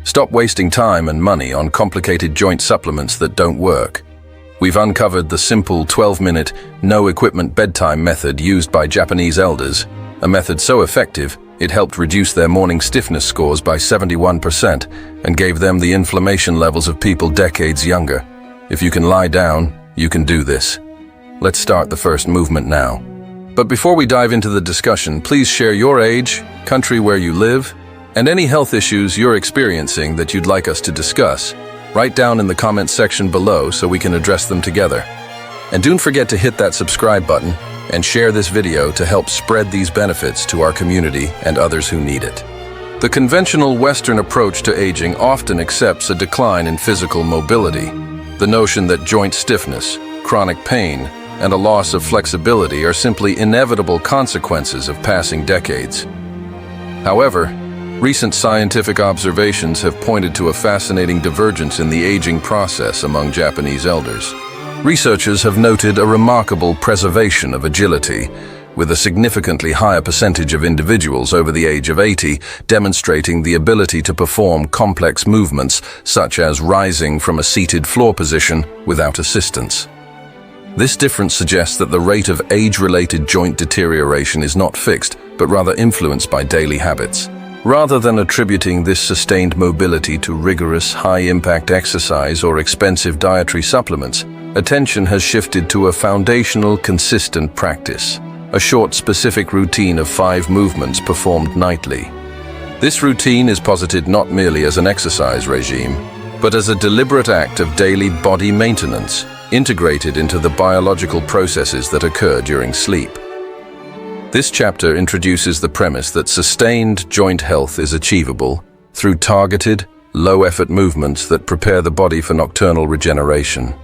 Stop wasting time and money on complicated joint supplements that don't work. We've uncovered the simple 12-minute, no-equipment bedtime method used by Japanese elders, a method so effective it helped reduce their morning stiffness scores by 71% and gave them the inflammation levels of people decades younger. If you can lie down, you can do this. Let's start the first movement now. But before we dive into the discussion, please share your age, country where you live, and any health issues you're experiencing that you'd like us to discuss. Write down in the comments section below so we can address them together. And don't forget to hit that subscribe button and share this video to help spread these benefits to our community and others who need it. The conventional Western approach to aging often accepts a decline in physical mobility. The notion that joint stiffness, chronic pain, and a loss of flexibility are simply inevitable consequences of passing decades. However, recent scientific observations have pointed to a fascinating divergence in the aging process among Japanese elders. Researchers have noted a remarkable preservation of agility, with a significantly higher percentage of individuals over the age of 80 demonstrating the ability to perform complex movements such as rising from a seated floor position without assistance. This difference suggests that the rate of age-related joint deterioration is not fixed, but rather influenced by daily habits. Rather than attributing this sustained mobility to rigorous, high-impact exercise or expensive dietary supplements, attention has shifted to a foundational, consistent practice, a short, specific routine of 5 movements performed nightly. This routine is posited not merely as an exercise regime, but as a deliberate act of daily body maintenance, integrated into the biological processes that occur during sleep. This chapter introduces the premise that sustained joint health is achievable through targeted, low-effort movements that prepare the body for nocturnal regeneration.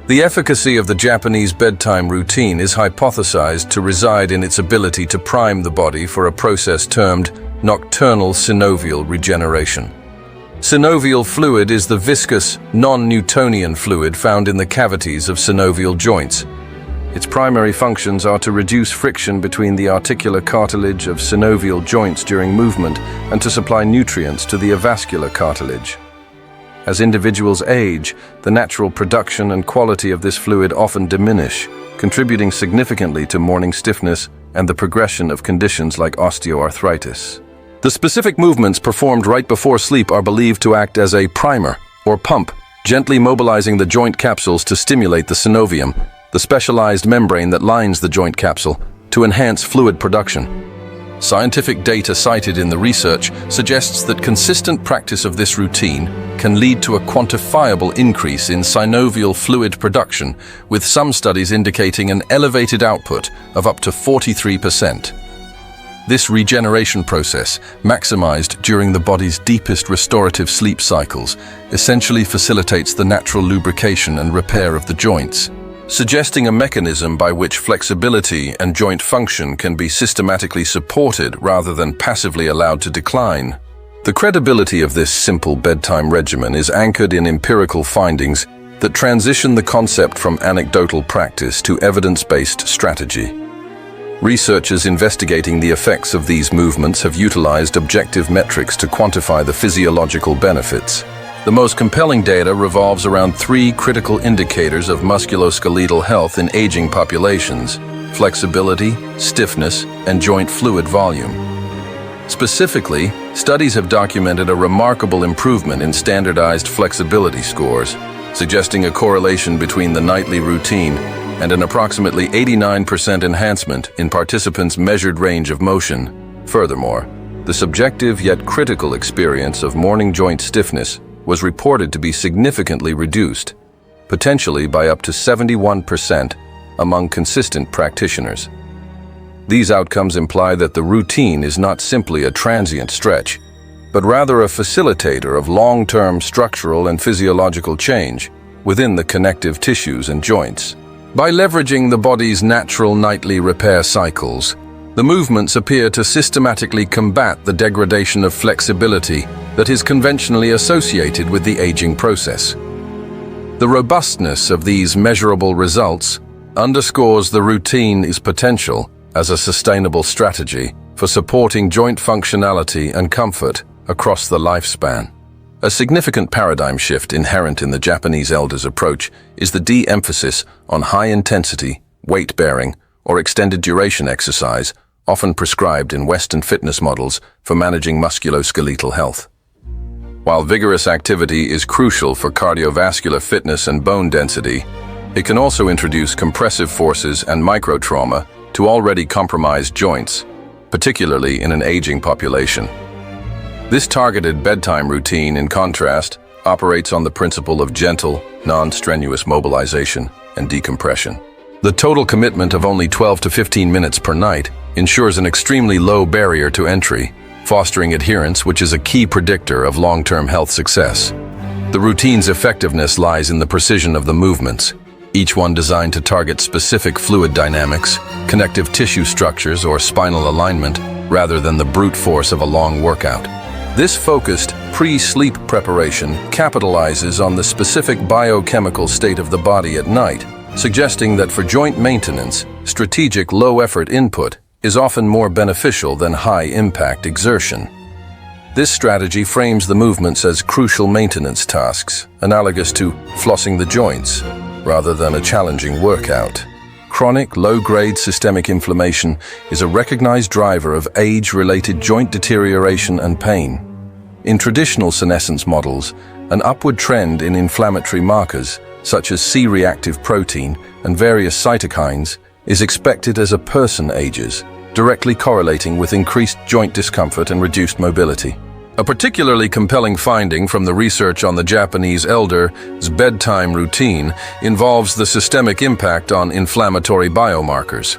The efficacy of the Japanese bedtime routine is hypothesized to reside in its ability to prime the body for a process termed nocturnal synovial regeneration. Synovial fluid is the viscous, non-Newtonian fluid found in the cavities of synovial joints. Its primary functions are to reduce friction between the articular cartilage of synovial joints during movement and to supply nutrients to the avascular cartilage. As individuals age, the natural production and quality of this fluid often diminish, contributing significantly to morning stiffness and the progression of conditions like osteoarthritis. The specific movements performed right before sleep are believed to act as a primer or pump, gently mobilizing the joint capsules to stimulate the synovium, the specialized membrane that lines the joint capsule, to enhance fluid production. Scientific data cited in the research suggests that consistent practice of this routine can lead to a quantifiable increase in synovial fluid production, with some studies indicating an elevated output of up to 43%. This regeneration process, maximized during the body's deepest restorative sleep cycles, essentially facilitates the natural lubrication and repair of the joints, suggesting a mechanism by which flexibility and joint function can be systematically supported rather than passively allowed to decline. The credibility of this simple bedtime regimen is anchored in empirical findings that transition the concept from anecdotal practice to evidence-based strategy. Researchers investigating the effects of these movements have utilized objective metrics to quantify the physiological benefits. The most compelling data revolves around 3 critical indicators of musculoskeletal health in aging populations: flexibility, stiffness, and joint fluid volume. Specifically, studies have documented a remarkable improvement in standardized flexibility scores, suggesting a correlation between the nightly routine and an approximately 89% enhancement in participants' measured range of motion. Furthermore, the subjective yet critical experience of morning joint stiffness was reported to be significantly reduced, potentially by up to 71% among consistent practitioners. These outcomes imply that the routine is not simply a transient stretch, but rather a facilitator of long-term structural and physiological change within the connective tissues and joints. By leveraging the body's natural nightly repair cycles, the movements appear to systematically combat the degradation of flexibility that is conventionally associated with the aging process. The robustness of these measurable results underscores the routine's potential as a sustainable strategy for supporting joint functionality and comfort across the lifespan. A significant paradigm shift inherent in the Japanese elders' approach is the de-emphasis on high-intensity, weight-bearing, or extended duration exercise, often prescribed in Western fitness models for managing musculoskeletal health. While vigorous activity is crucial for cardiovascular fitness and bone density, it can also introduce compressive forces and microtrauma to already compromised joints, particularly in an aging population. This targeted bedtime routine, in contrast, operates on the principle of gentle, non-strenuous mobilization and decompression. The total commitment of only 12 to 15 minutes per night ensures an extremely low barrier to entry, fostering adherence, which is a key predictor of long-term health success. The routine's effectiveness lies in the precision of the movements, each one designed to target specific fluid dynamics, connective tissue structures, or spinal alignment, rather than the brute force of a long workout. This focused, pre-sleep preparation capitalizes on the specific biochemical state of the body at night, suggesting that for joint maintenance, strategic low-effort input is often more beneficial than high-impact exertion. This strategy frames the movements as crucial maintenance tasks, analogous to flossing the joints, rather than a challenging workout. Chronic, low-grade systemic inflammation is a recognized driver of age-related joint deterioration and pain. In traditional senescence models, an upward trend in inflammatory markers, such as C-reactive protein and various cytokines, is expected as a person ages, directly correlating with increased joint discomfort and reduced mobility. A particularly compelling finding from the research on the Japanese elders' bedtime routine involves the systemic impact on inflammatory biomarkers.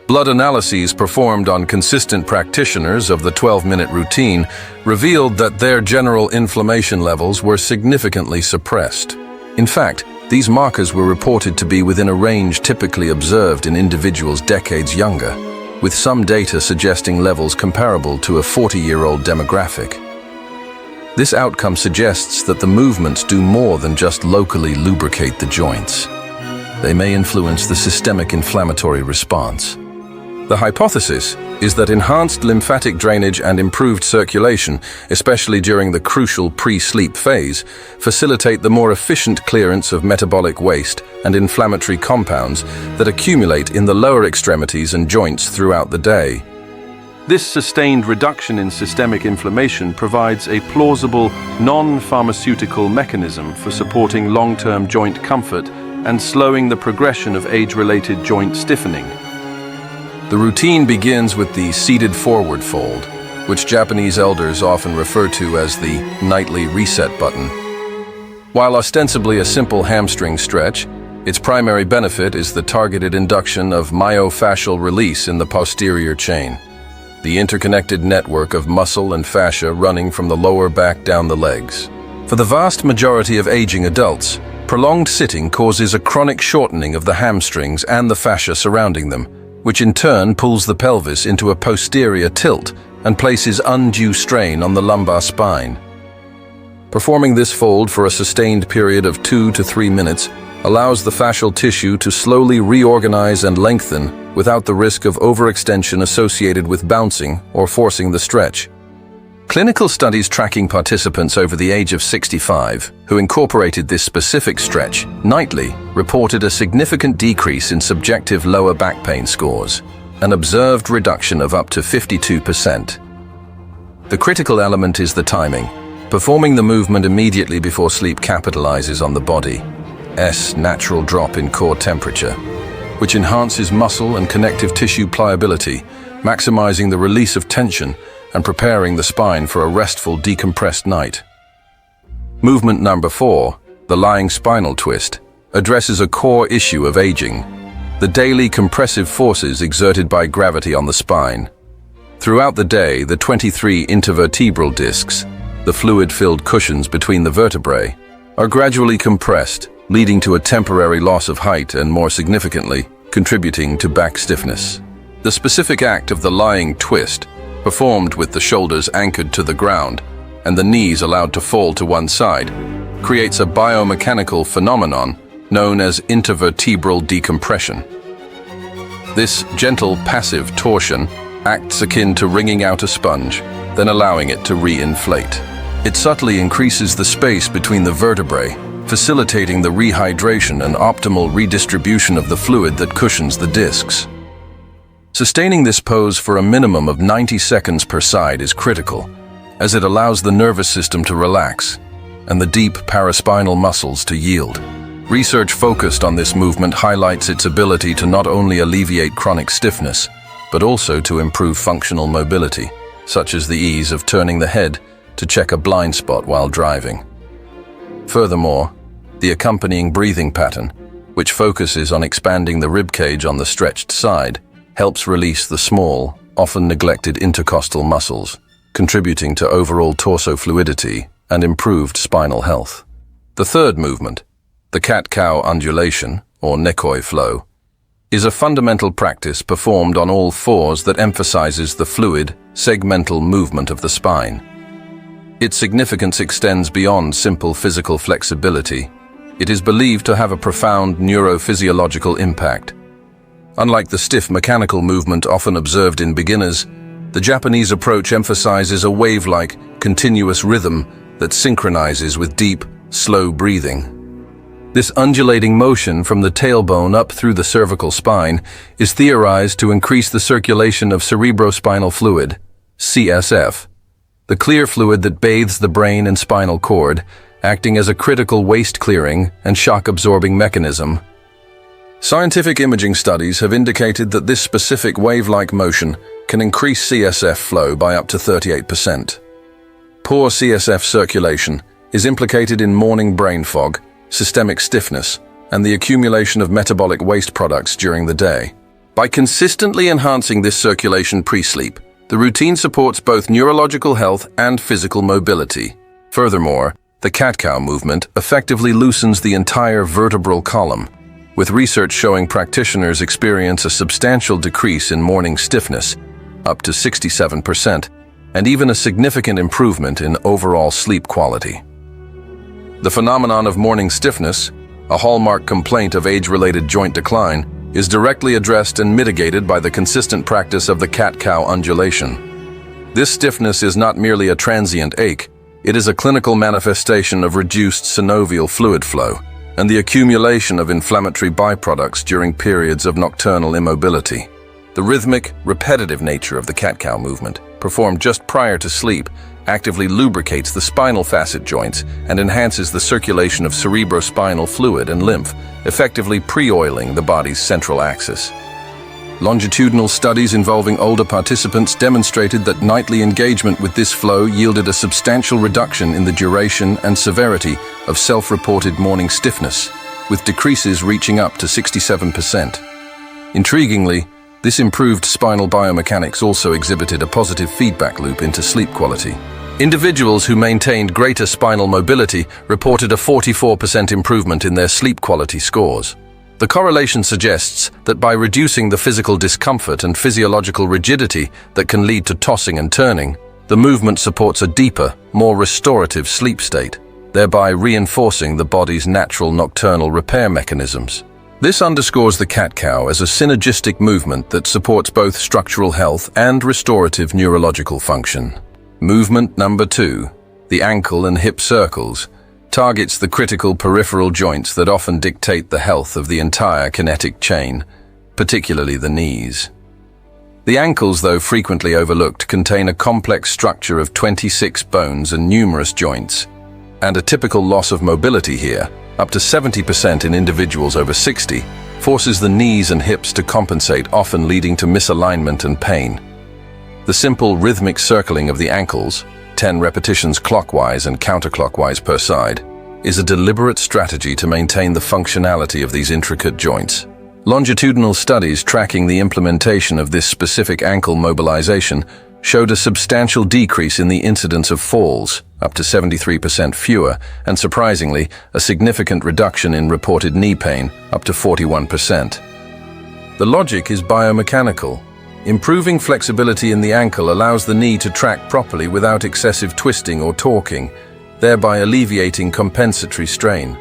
Blood analyses performed on consistent practitioners of the 12-minute routine revealed that their general inflammation levels were significantly suppressed. In fact, these markers were reported to be within a range typically observed in individuals decades younger, with some data suggesting levels comparable to a 40-year-old demographic. This outcome suggests that the movements do more than just locally lubricate the joints. They may influence the systemic inflammatory response. The hypothesis is that enhanced lymphatic drainage and improved circulation, especially during the crucial pre-sleep phase, facilitate the more efficient clearance of metabolic waste and inflammatory compounds that accumulate in the lower extremities and joints throughout the day. This sustained reduction in systemic inflammation provides a plausible, non-pharmaceutical mechanism for supporting long-term joint comfort and slowing the progression of age-related joint stiffening. The routine begins with the seated forward fold, which Japanese elders often refer to as the nightly reset button. While ostensibly a simple hamstring stretch, its primary benefit is the targeted induction of myofascial release in the posterior chain, the interconnected network of muscle and fascia running from the lower back down the legs. For the vast majority of aging adults, prolonged sitting causes a chronic shortening of the hamstrings and the fascia surrounding them, which in turn pulls the pelvis into a posterior tilt and places undue strain on the lumbar spine. Performing this fold for a sustained period of 2 to 3 minutes allows the fascial tissue to slowly reorganize and lengthen without the risk of overextension associated with bouncing or forcing the stretch. Clinical studies tracking participants over the age of 65 who incorporated this specific stretch nightly reported a significant decrease in subjective lower back pain scores, an observed reduction of up to 52%. The critical element is the timing. Performing the movement immediately before sleep capitalizes on the body's natural drop in core temperature, which enhances muscle and connective tissue pliability, maximizing the release of tension and preparing the spine for a restful, decompressed night. Movement number 4, the lying spinal twist, addresses a core issue of aging: the daily compressive forces exerted by gravity on the spine. Throughout the day, the 23 intervertebral discs, the fluid-filled cushions between the vertebrae, are gradually compressed, leading to a temporary loss of height and, more significantly, contributing to back stiffness. The specific act of the lying twist, performed with the shoulders anchored to the ground and the knees allowed to fall to one side, creates a biomechanical phenomenon known as intervertebral decompression. This gentle passive torsion acts akin to wringing out a sponge, then allowing it to re-inflate. It subtly increases the space between the vertebrae, facilitating the rehydration and optimal redistribution of the fluid that cushions the discs. Sustaining this pose for a minimum of 90 seconds per side is critical, as it allows the nervous system to relax and the deep paraspinal muscles to yield. Research focused on this movement highlights its ability to not only alleviate chronic stiffness, but also to improve functional mobility, such as the ease of turning the head to check a blind spot while driving. Furthermore, the accompanying breathing pattern, which focuses on expanding the rib cage on the stretched side, helps release the small, often neglected intercostal muscles, contributing to overall torso fluidity and improved spinal health. The third movement, the cat-cow undulation, or nekoi flow, is a fundamental practice performed on all fours that emphasizes the fluid, segmental movement of the spine. Its significance extends beyond simple physical flexibility. It is believed to have a profound neurophysiological impact. Unlike the stiff mechanical movement often observed in beginners, the Japanese approach emphasizes a wave-like, continuous rhythm that synchronizes with deep, slow breathing. This undulating motion from the tailbone up through the cervical spine is theorized to increase the circulation of cerebrospinal fluid, CSF, the clear fluid that bathes the brain and spinal cord, acting as a critical waste-clearing and shock-absorbing mechanism. Scientific imaging studies have indicated that this specific wave-like motion can increase CSF flow by up to 38%. Poor CSF circulation is implicated in morning brain fog, systemic stiffness, and the accumulation of metabolic waste products during the day. By consistently enhancing this circulation pre-sleep, the routine supports both neurological health and physical mobility. Furthermore, the cat-cow movement effectively loosens the entire vertebral column, with research showing practitioners experience a substantial decrease in morning stiffness, up to 67%, and even a significant improvement in overall sleep quality. The phenomenon of morning stiffness, a hallmark complaint of age-related joint decline, is directly addressed and mitigated by the consistent practice of the cat-cow undulation. This stiffness is not merely a transient ache, it is a clinical manifestation of reduced synovial fluid flow and the accumulation of inflammatory byproducts during periods of nocturnal immobility. The rhythmic, repetitive nature of the cat-cow movement, performed just prior to sleep, actively lubricates the spinal facet joints and enhances the circulation of cerebrospinal fluid and lymph, effectively pre-oiling the body's central axis. Longitudinal studies involving older participants demonstrated that nightly engagement with this flow yielded a substantial reduction in the duration and severity of self-reported morning stiffness, with decreases reaching up to 67%. Intriguingly, this improved spinal biomechanics also exhibited a positive feedback loop into sleep quality. Individuals who maintained greater spinal mobility reported a 44% improvement in their sleep quality scores. The correlation suggests that by reducing the physical discomfort and physiological rigidity that can lead to tossing and turning, the movement supports a deeper, more restorative sleep state, thereby reinforcing the body's natural nocturnal repair mechanisms. This underscores the cat-cow as a synergistic movement that supports both structural health and restorative neurological function. Movement number 2, the ankle and hip circles, targets the critical peripheral joints that often dictate the health of the entire kinetic chain, particularly the knees. The ankles, though frequently overlooked, contain a complex structure of 26 bones and numerous joints, and a typical loss of mobility here, up to 70% in individuals over 60, forces the knees and hips to compensate, often leading to misalignment and pain. The simple rhythmic circling of the ankles, 10 repetitions clockwise and counterclockwise per side, is a deliberate strategy to maintain the functionality of these intricate joints. Longitudinal studies tracking the implementation of this specific ankle mobilization showed a substantial decrease in the incidence of falls, up to 73% fewer, and surprisingly, a significant reduction in reported knee pain, up to 41%. The logic is biomechanical. Improving flexibility in the ankle allows the knee to track properly without excessive twisting or torquing, thereby alleviating compensatory strain.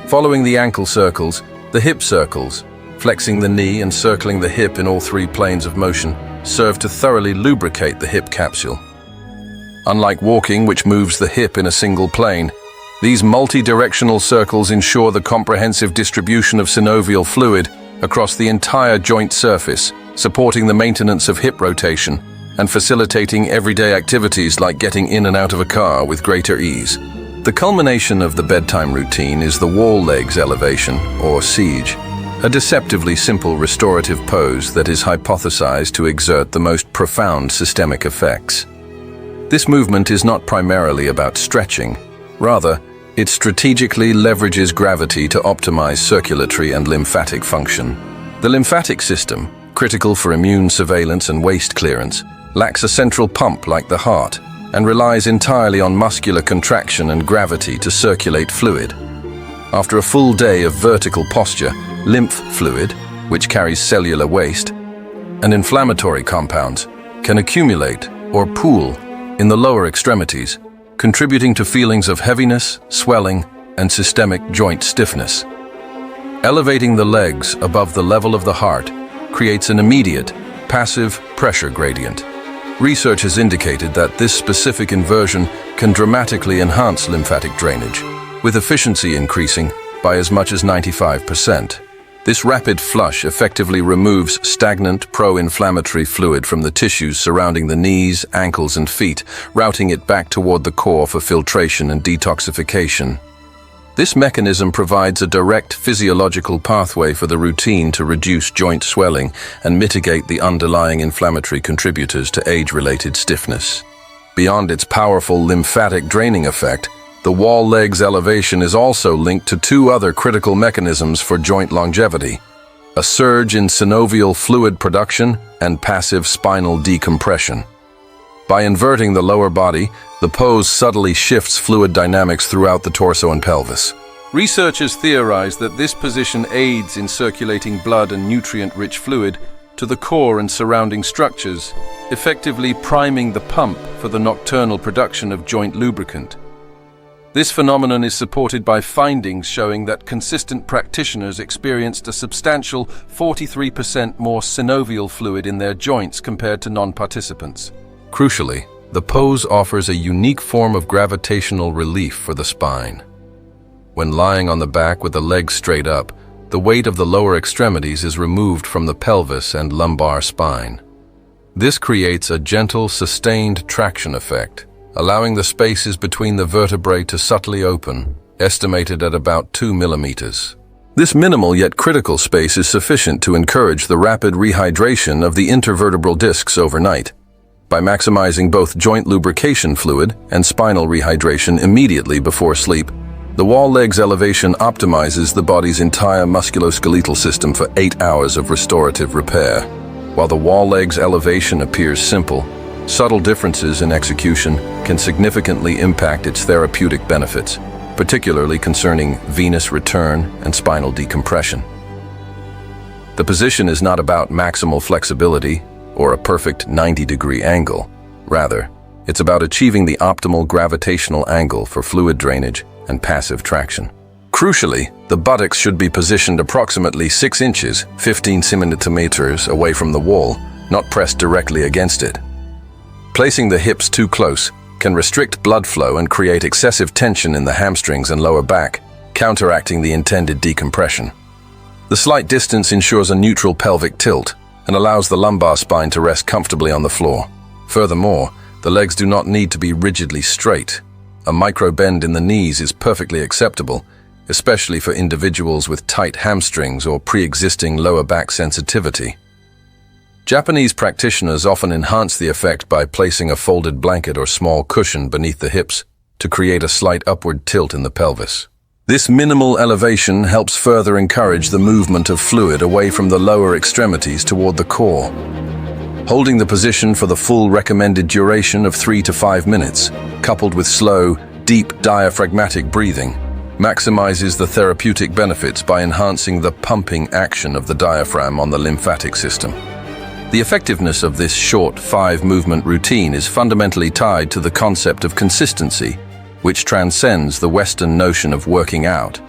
Following the ankle circles, the hip circles, flexing the knee and circling the hip in all 3 planes of motion, serve to thoroughly lubricate the hip capsule. Unlike walking, which moves the hip in a single plane, these multi-directional circles ensure the comprehensive distribution of synovial fluid across the entire joint surface, supporting the maintenance of hip rotation and facilitating everyday activities like getting in and out of a car with greater ease. The culmination of the bedtime routine is the wall legs elevation, or siege, a deceptively simple restorative pose that is hypothesized to exert the most profound systemic effects. This movement is not primarily about stretching. Rather, it strategically leverages gravity to optimize circulatory and lymphatic function. The lymphatic system, critical for immune surveillance and waste clearance, lacks a central pump like the heart and relies entirely on muscular contraction and gravity to circulate fluid. After a full day of vertical posture, lymph fluid, which carries cellular waste, and inflammatory compounds, can accumulate or pool in the lower extremities, contributing to feelings of heaviness, swelling, and systemic joint stiffness. Elevating the legs above the level of the heart creates an immediate, passive pressure gradient. Research has indicated that this specific inversion can dramatically enhance lymphatic drainage, with efficiency increasing by as much as 95%. This rapid flush effectively removes stagnant pro-inflammatory fluid from the tissues surrounding the knees, ankles, and feet, routing it back toward the core for filtration and detoxification. This mechanism provides a direct physiological pathway for the routine to reduce joint swelling and mitigate the underlying inflammatory contributors to age-related stiffness. Beyond its powerful lymphatic draining effect, the wall legs elevation is also linked to two other critical mechanisms for joint longevity: a surge in synovial fluid production and passive spinal decompression. By inverting the lower body, the pose subtly shifts fluid dynamics throughout the torso and pelvis. Researchers theorize that this position aids in circulating blood and nutrient-rich fluid to the core and surrounding structures, effectively priming the pump for the nocturnal production of joint lubricant. This phenomenon is supported by findings showing that consistent practitioners experienced a substantial 43% more synovial fluid in their joints compared to non-participants. Crucially, the pose offers a unique form of gravitational relief for the spine. When lying on the back with the legs straight up, the weight of the lower extremities is removed from the pelvis and lumbar spine. This creates a gentle, sustained traction effect, allowing the spaces between the vertebrae to subtly open, estimated at about 2 millimeters. This minimal yet critical space is sufficient to encourage the rapid rehydration of the intervertebral discs overnight, by maximizing both joint lubrication fluid and spinal rehydration immediately before sleep. The wall legs elevation optimizes the body's entire musculoskeletal system for 8 hours of restorative repair. While the wall legs elevation appears simple, subtle differences in execution can significantly impact its therapeutic benefits, particularly concerning venous return and spinal decompression. The position is not about maximal flexibility or a perfect 90-degree angle. Rather, it's about achieving the optimal gravitational angle for fluid drainage and passive traction. Crucially, the buttocks should be positioned approximately 6 inches, 15 centimeters away from the wall, not pressed directly against it. Placing the hips too close can restrict blood flow and create excessive tension in the hamstrings and lower back, counteracting the intended decompression. The slight distance ensures a neutral pelvic tilt and allows the lumbar spine to rest comfortably on the floor. Furthermore, the legs do not need to be rigidly straight. A micro bend in the knees is perfectly acceptable, especially for individuals with tight hamstrings or pre-existing lower back sensitivity. Japanese practitioners often enhance the effect by placing a folded blanket or small cushion beneath the hips to create a slight upward tilt in the pelvis. This minimal elevation helps further encourage the movement of fluid away from the lower extremities toward the core. Holding the position for the full recommended duration of 3 to 5 minutes, coupled with slow, deep diaphragmatic breathing, maximizes the therapeutic benefits by enhancing the pumping action of the diaphragm on the lymphatic system. The effectiveness of this short 5-movement routine is fundamentally tied to the concept of consistency, which transcends the Western notion of working out.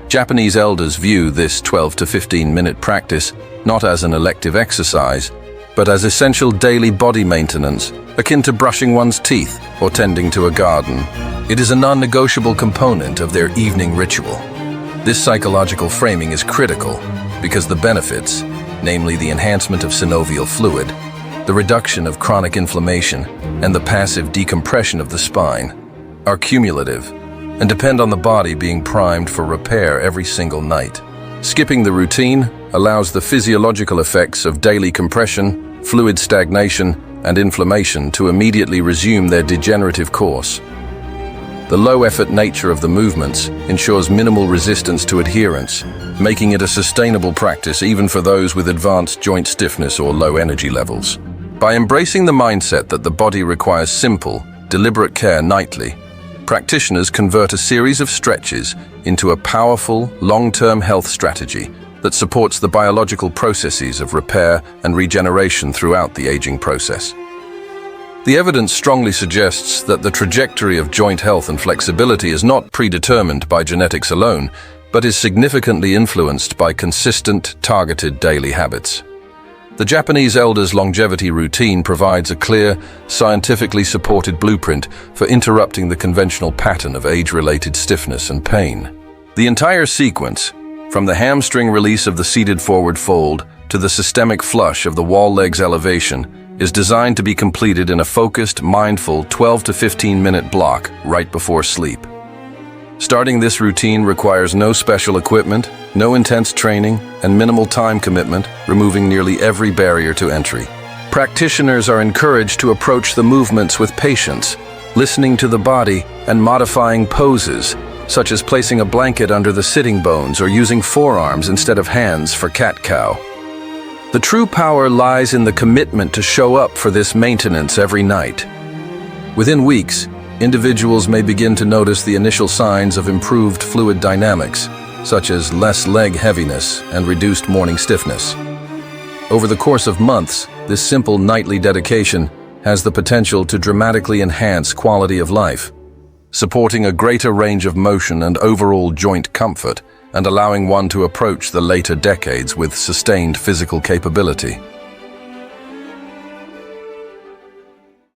Japanese elders view this 12 to 15-minute practice not as an elective exercise, but as essential daily body maintenance, akin to brushing one's teeth or tending to a garden. It is a non-negotiable component of their evening ritual. This psychological framing is critical because the benefits, namely the enhancement of synovial fluid, the reduction of chronic inflammation, and the passive decompression of the spine, are cumulative and depend on the body being primed for repair every single night. Skipping the routine allows the physiological effects of daily compression, fluid stagnation, and inflammation to immediately resume their degenerative course. The low-effort nature of the movements ensures minimal resistance to adherence, making it a sustainable practice even for those with advanced joint stiffness or low energy levels. By embracing the mindset that the body requires simple, deliberate care nightly, practitioners convert a series of stretches into a powerful, long-term health strategy that supports the biological processes of repair and regeneration throughout the aging process. The evidence strongly suggests that the trajectory of joint health and flexibility is not predetermined by genetics alone, but is significantly influenced by consistent, targeted daily habits. The Japanese elders' longevity routine provides a clear, scientifically supported blueprint for interrupting the conventional pattern of age-related stiffness and pain. The entire sequence, from the hamstring release of the seated forward fold to the systemic flush of the wall legs elevation, is designed to be completed in a focused, mindful 12 to 15-minute block right before sleep. Starting this routine requires no special equipment, no intense training, and minimal time commitment, removing nearly every barrier to entry. Practitioners are encouraged to approach the movements with patience, listening to the body and modifying poses, such as placing a blanket under the sitting bones or using forearms instead of hands for cat-cow. The true power lies in the commitment to show up for this maintenance every night. Within weeks, individuals may begin to notice the initial signs of improved fluid dynamics, such as less leg heaviness and reduced morning stiffness. Over the course of months, this simple nightly dedication has the potential to dramatically enhance quality of life, supporting a greater range of motion and overall joint comfort, and allowing one to approach the later decades with sustained physical capability.